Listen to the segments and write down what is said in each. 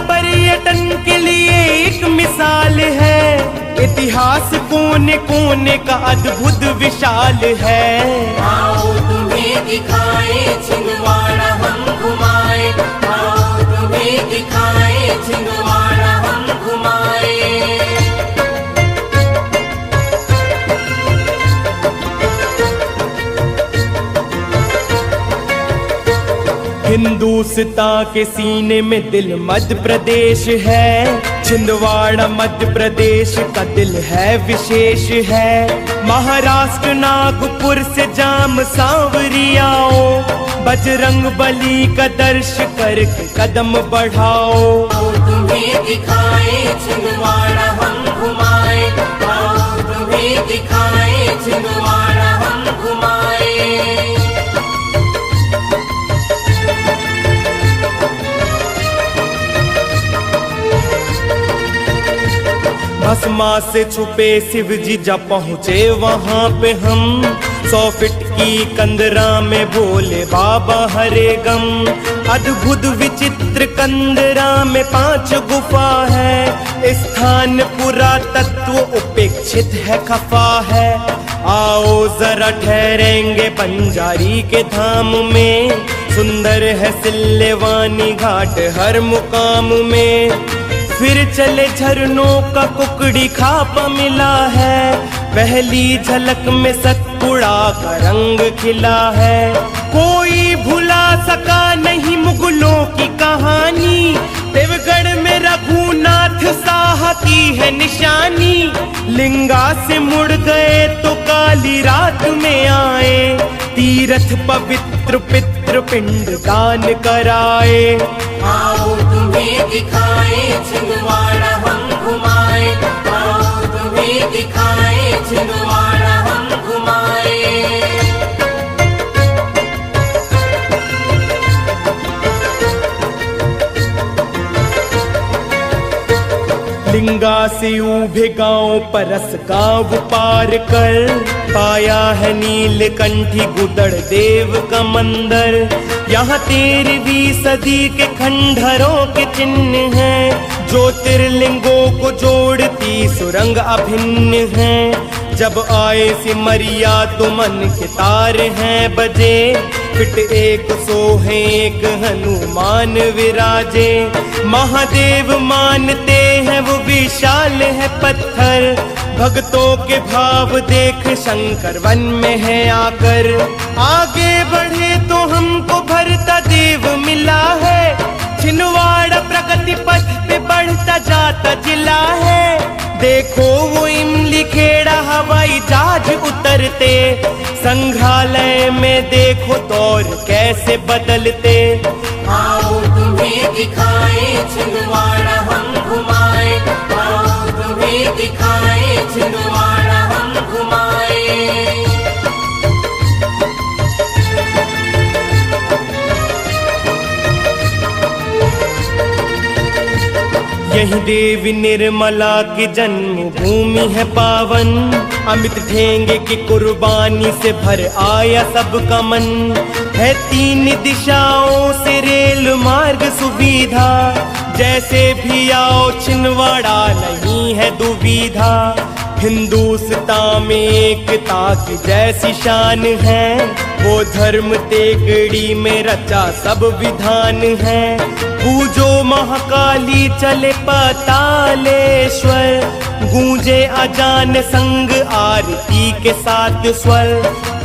पर्यटन के लिए एक मिसाल है। इतिहास कोने कोने का अद्भुत विशाल है। आओ तुम्हें दिखाए छिंदवाड़ा हम घुमाए, आओ तुम्हें दिखाए छिंदवाड़ा हम घुमाए। हिंदुस्तान के सीने में दिल मध्य प्रदेश है। छिंदवाड़ा मध्य प्रदेश का दिल है विशेष है। महाराष्ट्र नागपुर से जाम सांवरियाओ, बजरंग बली का दर्श करके कदम बढ़ाओ। आओ तुम्हें दिखाए छिंदवाड़ा हम घुमाए, आओ तुम्हें दिखाए छिंदवाड़ा हम घुमाए। भस्मा से छुपे शिव जी जब पहुँचे वहाँ पे हम, 100 फीट की कंदरा में बोले बाबा हरे गम। अद्भुत विचित्र कंदरा में 5 गुफा है। स्थान पुरातत्व उपेक्षित है, खफा है। आओ जरा ठहरेंगे बंजारी के धाम में। सुंदर है सिल्लेवानी घाट हर मुकाम में। फिर चले झरनों का कुकड़ी खाप मिला है। पहली झलक में सतपुड़ा का रंग खिला है। कोई भुला सका नहीं मुगलों की कहानी। देवगढ़ में रघुनाथ साह की है निशानी। लिंगा से मुड़ गए तो काली रात में आए। तीर्थ पवित्र पितृ पिंड दान कराए। आओ तुम्हें दिखाए छिंदवाड़ा हम घुमाए, आओ तुम्हें दिखाए छिंदवाड़ा हम घुमाए। लिंगा से ऊभे गांव परस गांव पार कर, पाया है नीलकंठी गुदड़ देव का मंदिर। यहाँ 13वीं सदी के खंडहरों के चिन्ह हैं। ज्योतिर्लिंगों को जोड़ती सुरंग अभिन्न हैं। जब आए सिमरिया तो मन के तार हैं बजे। फिट 101 हनुमान विराजे। महादेव मानते हैं वो विशाल है पत्थर। भक्तों के भाव देख शंकर वन में है आकर। आगे बढ़े तो हमको भरता देव मिला है। छिंदवाड़ा प्रगति पथ पे बढ़ता जाता जिला है। देखो वो इमली खेड़ा हवाई जहाज उतरते। संग्रहालय में देखो दौर कैसे बदलते। आओ तुम्हें दिखाए छिंदवाड़ा हम घुमाए, आओ तुम्हें दिखाए छिंदवाड़ा हम घुमाए। यही देवी निर्मला की जन्मभूमि है पावन। अमित ढेंगे की कुर्बानी से भर आया सबका मन। है 3 दिशाओं से रेल मार्ग सुविधा। जैसे भी आओ छिंदवाड़ा नहीं है दुविधा। हिंदुस्तान में एकता की जैसी शान है। वो धर्म तेगड़ी में रचा सब विधान है। पूजो महाकाली चले पातालेश्वर। गूंजे अजान संग आरती के साथ स्वर।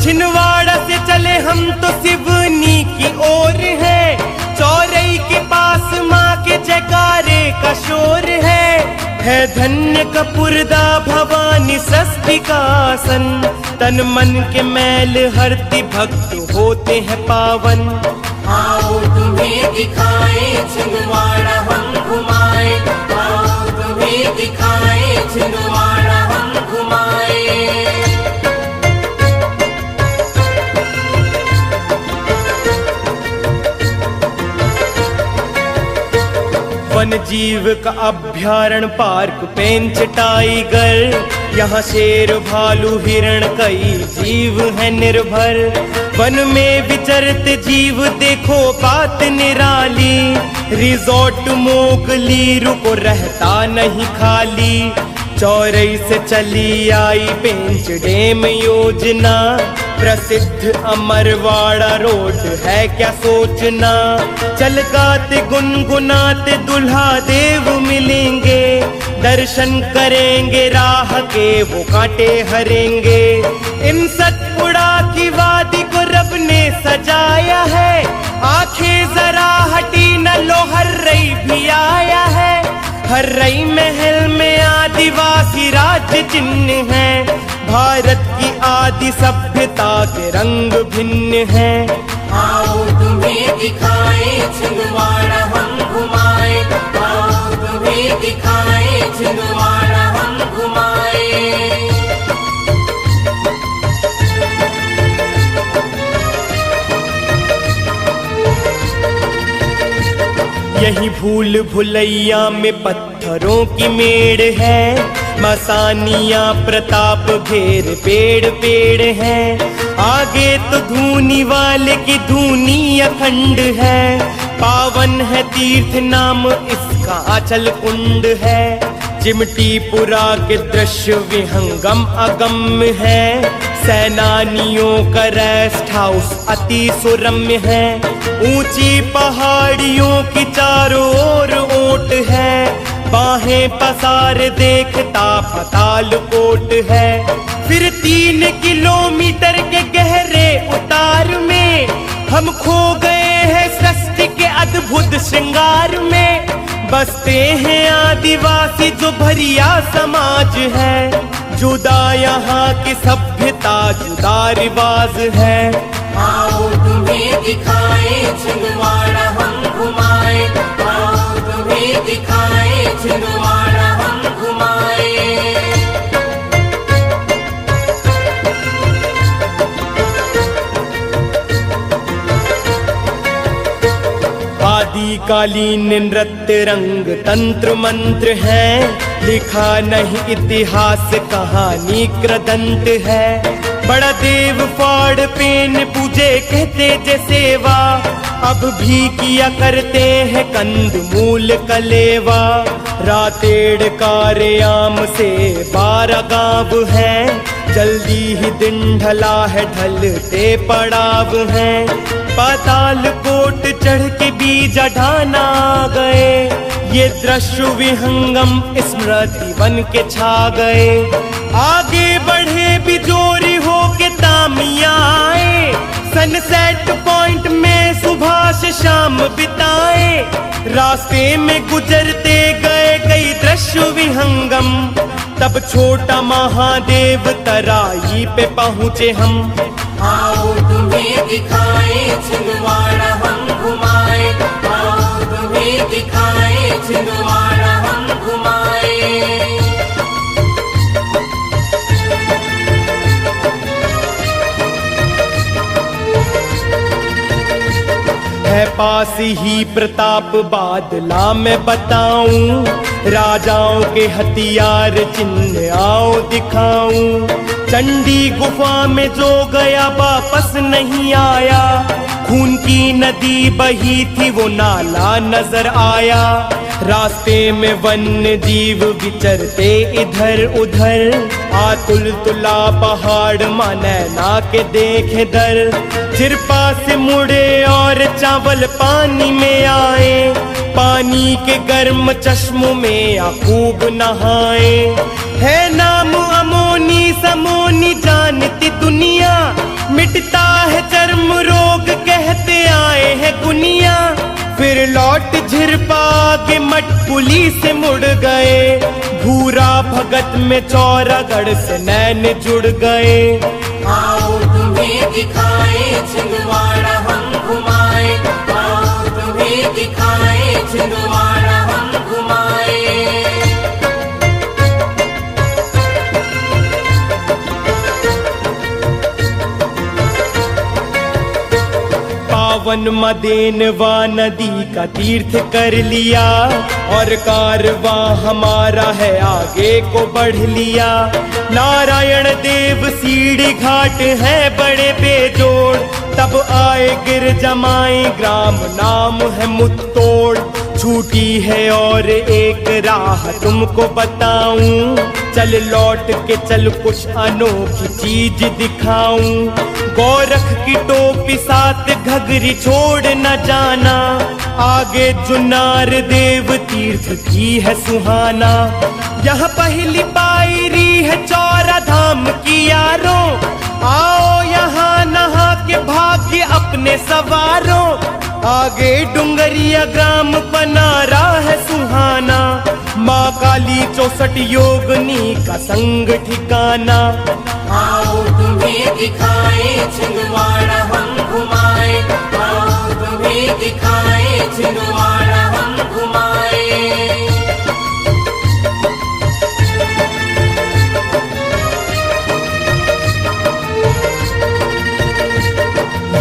छिंदवाड़ा से चले हम तो सिवनी की ओर है। चौरई के पास माँ के जयकारे का शोर है धन्य कपूरदा भवानी सस्तिकासन। तन मन के मैल हरती भक्त होते हैं पावन। आओ तुम्हें दिखाए छिंदवाड़ा हम घुमाए, आओ तुम्हें दिखाए छिंदवाड़ा हम घुमाए। वन जीव का अभ्यारण पार्क पेंच टाइगर। यहाँ शेर भालू हिरण कई जीव है निर्भर। वन में विचरते जीव देखो बात निराली, रिजॉर्ट मोगली रुको रहता नहीं खाली। चौरई से चली आई पेंच डैम योजना, प्रसिद्ध अमरवाड़ा रोड है क्या सोचना। चल गाते गुनगुनाते दुल्हा देव मिलेंगे, दर्शन करेंगे राह के वो कांटे हरेंगे। इन सतपुड़ा की वादी को रब ने सजाया है, आंखें जरा हटी न लो हर्रई भी आया है। हर्रई महल में आदिवासी राज्य चिन्ह है, भारत की आदि सभ्यता के रंग भिन्न है। आओ तुम्हें दिखाए छिंदवाड़ा हम घुमाए, आओ तुम्हें दिखाए छिंदवाड़ा हम घुमाए। यही भूल भुलैया में पत्थरों की मेड़ है, मसानिया प्रताप घेर पेड़ पेड़ है। आगे तो धूनी वाले की धूनी अखंड है, पावन है तीर्थ नाम इसका आचल कुंड है। चिमटीपुरा के दृश्य विहंगम अगम्य है, सैनानियों का रेस्ट हाउस अति सुरम्य है। ऊंची पहाड़ियों की चारों ओर ओट है, बाहें पसार देखता पाताल कोट है। फिर 3 किलोमीटर के गहरे उतार में हम खो गए हैं सृष्टि के अद्भुत श्रृंगार में। बसते हैं आदिवासी जो भरिया समाज है, जुदा यहाँ की सभ्यता जुदा रिवाज है। आओ तुम्हें दिखाए छिंदवाड़ा हम घुमाए, आओ तुम्हें दिखाए छिंदवाड़ा हम घुमाए। आदिकालीन नृत्य रंग तंत्र मंत्र है, लिखा नहीं इतिहास कहानी कृदंत है। बड़ा देव फाड़ पेन पूजे कहते जे सेवा, अब भी किया करते हैं कंद मूल कलेवा। रातेड़ कार्याम से 12 गांव है, जल्दी ही दिन ढला है ढलते पड़ाव है। पाताल कोट चढ़ के बीजा ढाना गए, ये दृश्य विहंगम स्मृति बन के छा गए। आगे बढ़े बिजोरी हो के तामिया आए, सनसेट पॉइंट में सुबह से शाम बिताए। रास्ते में गुजरते गए कई दृश्य विहंगम, तब छोटा महादेव तराई पे पहुँचे हम। आओ तुम्हें दिखाए छिंदवाड़ा हम घुमाए, आओ तुम्हें दिखाए छिंदवाड़ा हम घुमाए। है पास ही प्रताप बादला मैं बताऊं, राजाओं के हथियार चिन्ह आओ दिखाऊं। चंडी गुफा में जो गया वापस नहीं आया, खून की नदी बही थी वो नाला नजर आया। रास्ते में वन्य जीव विचरते इधर उधर, आतुल तुला पहाड़ माने ना के देखे दर। चिरपा से मुड़े और चावल पानी में आए, पानी के गर्म चश्मों में आ खूब नहाए। है नाम अमोनी समोनी जानती दुनिया, मिटता है चर्म रोग कहते आए हैं गुनिया। फिर लौट झिरपा के मटपुली से मुड़ गए, भूरा भगत में चौरागढ़ से नैन जुड़ गए। आओ तुम्हें दिखाए छिंदवाड़ा हम घुमाए, आओ तुम्हें दिखाए छिंदवाड़ा हम घुमाए। पावन मदेनवा नदी का तीर्थ कर लिया, और कारवा हमारा है आगे को बढ़ लिया। नारायण देव सीढ़ी घाट है बड़े बेजोड़, तब आए गिर जमाए ग्राम, नाम है मुत्तोड़। छूटी है और एक राह तुमको बताऊं, चल लौट के चल कुछ अनोखी चीज दिखाऊं। गोरख की टोपी साथ घघरी छोड़ न जाना, आगे जुन्नार देव तीर्थ की है सुहाना। यह पहली पायरी है चौरा धाम की यारों, आओ यहाँ नहा के भाग्य अपने सवारों। आगे डुंगरिया ग्राम पनारा है सुहाना, माँ काली 64 योगनी का संग ठिकाना। आओ तुम्हें दिखाए छिंदवाड़ा हम घुमाए, आओ तुम्हें दिखाए छिंदवाड़ा हम घुमाए।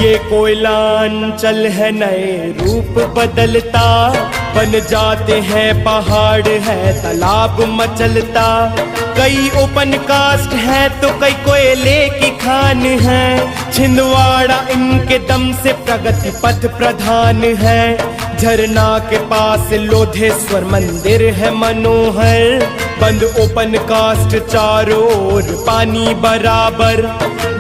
ये कोयलांचल है नए रूप बदलता, बन जाते हैं पहाड़ है तालाब मचलता। कई ओपन कास्ट है तो कई कोयले की खान है, छिंदवाड़ा इनके दम से प्रगति पथ प्रधान है। झरना के पास लोधेश्वर मंदिर है मनोहर, बंद ओपन कास्ट चारों ओर पानी बराबर।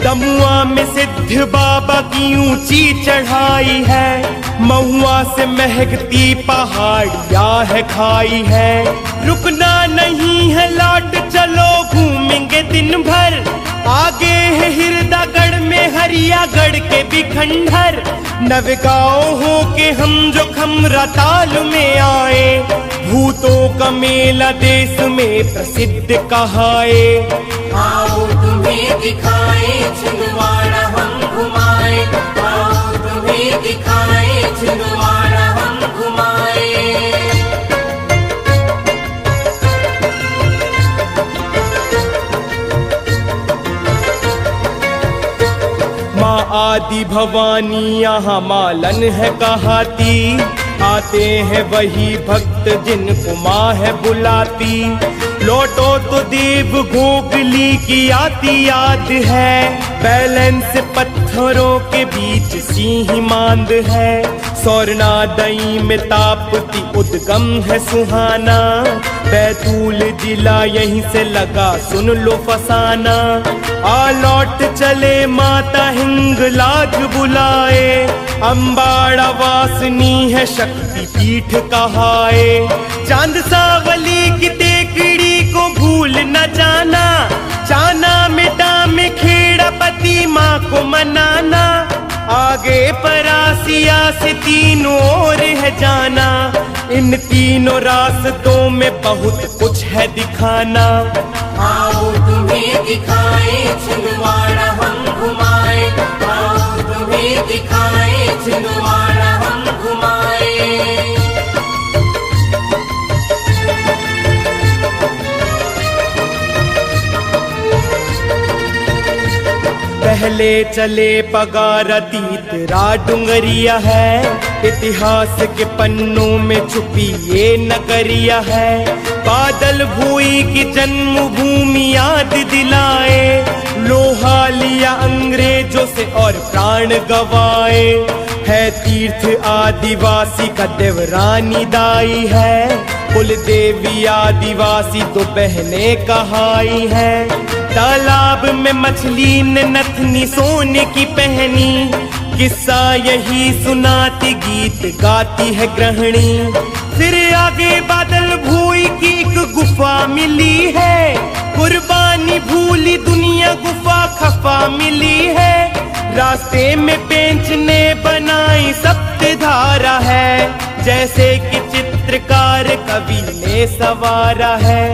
दमुआ में सिद्ध बाबा की ऊंची चढ़ाई है, महुआ से महकती पहाड़िया है खाई है। रुकना नहीं है लौट चलो घूमेंगे दिन भर, आगे है हिरदागढ़ में हरियागढ़ के भी खंडहर। नवगांव हो के हम जो खमरा ताल में आए, भूतों का मेला देश में प्रसिद्ध कहाए। आओ तुम्हें दिखाए छिंदवाड़ा हम घुमाए, आओ तुम्हें दिखाए छिंदवाड़ा हम घुमाए। माँ आदि भवानी यहाँ मालन है कहाती, आते हैं वही भक्त जिनको माँ है बुलाती। लौटो तो देव गोगली की आती याद है, बैलेंस पत्थरों के बीच सिंह मांद है। सौरना दई में तापती उद्गम है सुहाना, बैतूल जिला यहीं से लगा सुन लो फसाना। आ लौट चले माता हिंगलाज बुलाए, अम्बाड़ा वासनी है शक्ति पीठ कहाए। चांद सावली की टेकड़ी को भूल न जाना, चाना मिटा में खेड़ा पति माँ को मनाना। आगे परासिया से तीनों ओर है जाना, इन तीनों रास्तों में बहुत कुछ है दिखाना। आओ तुम्हें दिखाए छिंदवाड़ा हम घुमाए, आओ तुम्हें दिखाए छिंदवाड़ा हम घुमाए। पहले चले पगारा तीतरा डुंगरिया है, इतिहास के पन्नों में छुपी ये नगरिया है। बादल भूई की जन्मभूमि याद दिलाए, लोहा लिया अंग्रेजों से और प्राण गवाए। है तीर्थ आदिवासी का देवरानी दाई है, कुल देवी आदिवासी तो बहने कहाई है। तालाब में मछली ने नथनी सोने की पहनी, किस्सा यही सुनाती गीत गाती है गृहिणी। फिर आगे बादल भूई की एक गुफा मिली है, कुर्बानी भूली दुनिया गुफा खफा मिली है। रास्ते में पेंच ने बनाई सप्तधारा है, जैसे कि चित्रकार कवि ने सवारा है।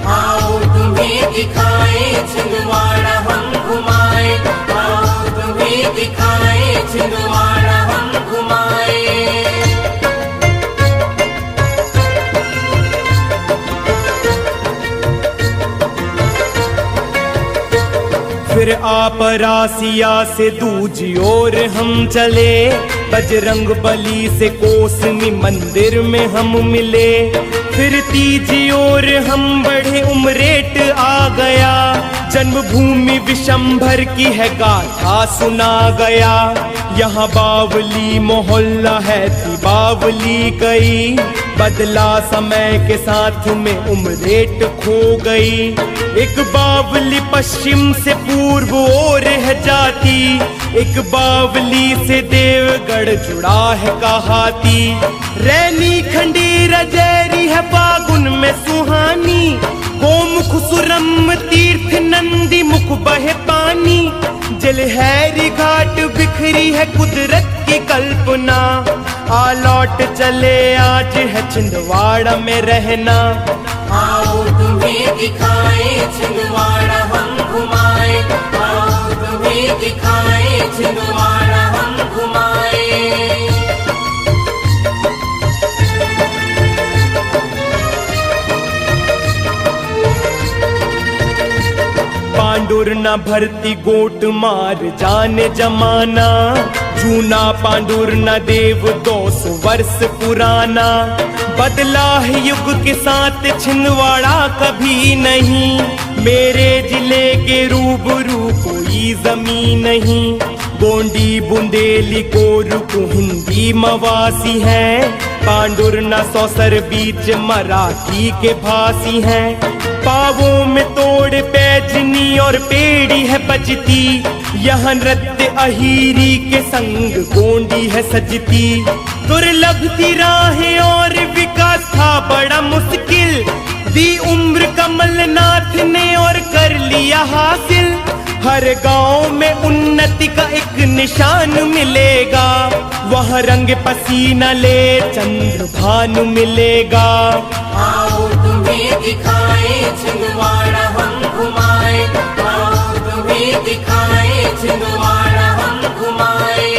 आओ तुम्हें दिखाए छिंदवाड़ा हम घुमाए, आओ तुम्हें दिखाए छिंदवाड़ा हम घुमाए। फिर आप रासिया से दूजी ओर हम चले, बजरंग बली से कोसमी मंदिर में हम मिले। फिर तीजी ओर हम बढ़े उमरेट आ गया, जन्मभूमि विशंभर की है गाथा सुना गया, यहाँ बावली मोहल्ला है थी बावली कई। बदला समय के साथ में उम्रेट खो गई, एक बावली पश्चिम से पूर्व ओर है जाती, एक बावली से देवगढ़ जुड़ा है कहाती। रैनी खंडेर जैरी है फागुन में सुहानी, गोमुख सुरम तीर्थ नंदी मुख बहे पानी। जलहैरी घाट बिखरी है कुदरत की कल्पना, आ लौट चले आज है छिंदवाड़ा में रहना। आओ तुम्हें दिखाए छिंदवाड़ा हम घुमाए, आओ तुम्हें दिखाए छिंदवाड़ा हम घुमाए। पांडुर न भरती गोट मार जाने जमाना, जूना पांडुर न देव 200 वर्ष पुराना। बदला है युग के साथ छिंदवाड़ा कभी नहीं, मेरे जिले के रूबरू कोई जमीन नहीं। गोंडी बुंदेली कोरुकु हिंदी मवासी है, पांडुर न सौसर बीच मराठी के भासी हैं। पावों में तोड़ पैजनी और पेड़ी है बजती, यहाँ नृत्य अहीरी के संग गोंडी है सजती। दुर्लभ थी राहें और विकास था बड़ा मुश्किल, दी उम्र कमलनाथ ने और कर लिया हासिल। हर गांव में उन्नति का एक निशान मिलेगा, वहाँ रंग पसीना ले चंद्र भानु मिलेगा। आओ तुम्हें दिखाए छिंदवाड़ा हम घुमाए, आओ तुम्हें दिखाए छिंदवाड़ा हम घुमाए।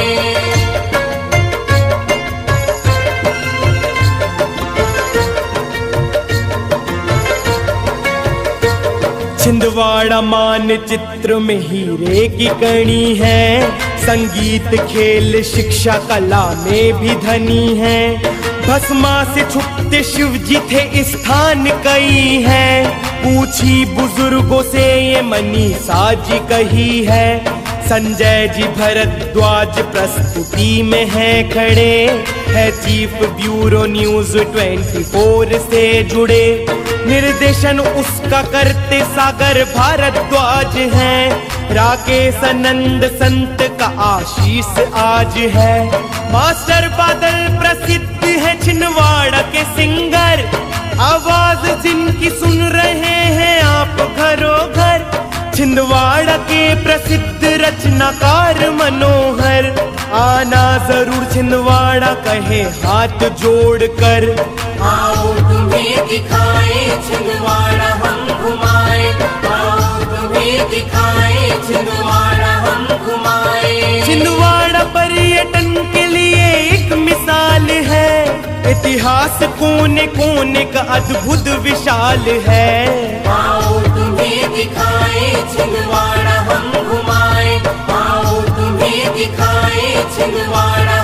छिंदवाड़ा मानचित्र में हीरे की कणी है, संगीत खेल शिक्षा कला में भी धनी है। भस्मा से छुपते शिव जी थे स्थान कई है, पूछी बुजुर्गों से ये मनीषा जी कही है। संजय जी भरद्वाज प्रस्तुति में है खड़े, है चीफ ब्यूरो न्यूज 24 से जुड़े। निर्देशन उसका करते सागर भारद्वाज हैं, राकेश आनंद संत का आशीष आज है। मास्टर बादल प्रसिद्ध है छिंदवाड़ा के सिंगर, आवाज जिनकी सुन रहे हैं आप घरों घर। छिंदवाड़ा के प्रसिद्ध रचनाकार मनोहर, आना जरूर छिंदवाड़ा कहे हाथ जोड़कर। आओ तुम्हें दिखाए छिंदवाड़ा हम घुमाए, आओ तुम्हें दिखाए छिंदवाड़ा हम घुमाए। छिंदवाड़ा पर्यटन के लिए एक मिसाल है, इतिहास कोने कोने का अद्भुत विशाल है। आओ तुम्हें दिखाए छिंदवाड़ा हम घुमाए, आओ तुम्हें दिखाए छिंदवाड़ा